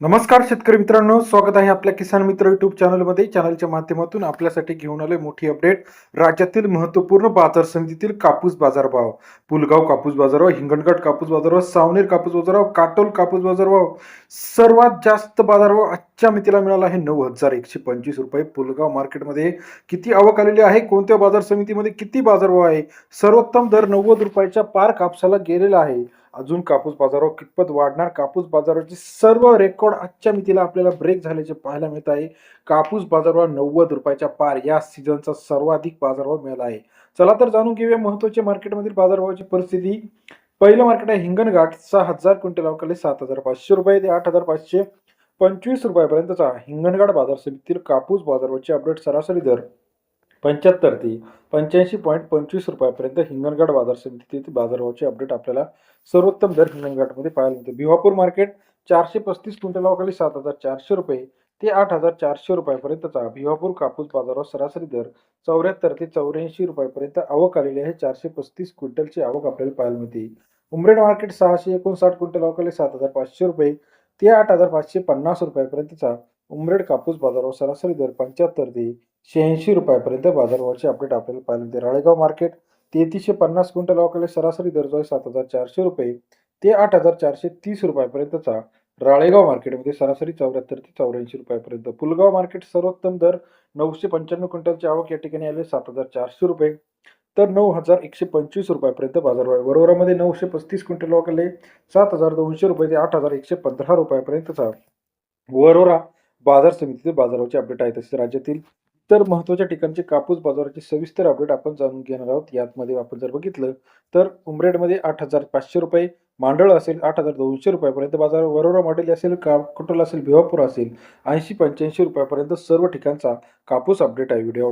नमस्कार शेतकरी मित्रांनो, स्वागत आहे आपल्या किसान मित्र युट्यूब चॅनलमध्ये. चॅनलच्या माध्यमातून आपल्यासाठी घेऊन आलोय मोठी अपडेट. राज्यातील महत्त्वपूर्ण बाजार समितीतील कापूस बाजारभाव. पुलगाव कापूस बाजारभाव, हिंगणघाट कापूस बाजारभाव, सावनेर कापूस बाजारभाव, काटोल कापूस बाजारभाव. सर्वात जास्त बाजारभाव आजच्या मितीला मिळाला आहे 9,125 रुपये. पुलगाव मार्केटमध्ये किती आवक आलेली आहे, कोणत्या बाजार समितीमध्ये किती बाजारभाव आहे, सर्वोत्तम दर 90 रुपयाच्या पार कापसाला गेलेला आहे. अजून कापूस बाजारावर कितपत वाढणार, कापूस बाजाराचे सर्व रेकॉर्ड आजच्या मितीला आपल्याला ब्रेक झाल्याचे पाहायला मिळत आहे. कापूस बाजारावर 90 रुपयाच्या पार या सीझनचा सर्वाधिक बाजारभाव मिळाला आहे. चला तर जाणून घेऊया महत्त्वाच्या मार्केटमधील बाजारभावाची परिस्थिती. पहिलं मार्केट आहे हिंगणघाट. 6,000 क्विंटल अवकाले 7,500 रुपये ते 8,525 रुपयापर्यंतचा हिंगणघाट बाजार समितीतील कापूस बाजारावरचे अपडेट सरासरी दर 75 ते 85.25 रुपयापर्यंत हिंगणघाट बाजार समितीतील बाजारभावाचे अपडेट आपल्याला सर्वोत्तम दर हिंगणघाटमध्ये पाहायला मिळते. भिवापूर मार्केट 435 क्विंटल अवकाळी 7,400 रुपये ते 8,400 रुपयापर्यंतचा भिवापूर कापूस बाजारावर सरासरी दर 74 ते 84 रुपयापर्यंत आवक आलेली आहे. 435 क्विंटलची आवक आपल्याला पाहायला मिळते. उमरेड मार्केट 659 क्विंटल अवकाळी 7,500 रुपये ते 8,550 रुपयापर्यंतचा उमरेड कापूस बाजारावर सरासरी दर 75 ते 86 रुपयापर्यंत बाजारभावाचे अपडेट आपल्याला पाहायला मिळते. राळेगाव मार्केट 3350 क्विंटल अवकाळी सरासरी दर जो आहे 7,400 रुपये ते 8,430 रुपयापर्यंतचा राळेगाव मार्केटमध्ये सरासरी 74 ते 84 रुपयापर्यंत. पुलगाव मार्केट सर्वोत्तम दर 995 क्विंटलची आवक या ठिकाणी आले 7,400 रुपये तर 9,125 रुपयापर्यंत बाजारभाव आहे. वरोरामध्ये 935 क्विंटल अवकाले 7,200 रुपये ते 8,115 रुपयापर्यंतचा वरोरा बाजार समितीतील बाजाराचे अपडेट आहे. तसेच राज्यातील इतर महत्त्वाच्या ठिकाणचे कापूस बाजाराचे सविस्तर अपडेट आपण जाणून घेणार आहोत. यामध्ये आपण जर बघितलं तर उमरेडमध्ये 8,500 रुपये, मांडळ असेल 8,200 रुपयापर्यंत बाजार, वरोरा मॉडेल असेल, काटोल असेल, भिवापूर असेल 80-85 रुपयापर्यंत सर्व ठिकाणचा कापूस अपडेट आहे. व्हिडिओ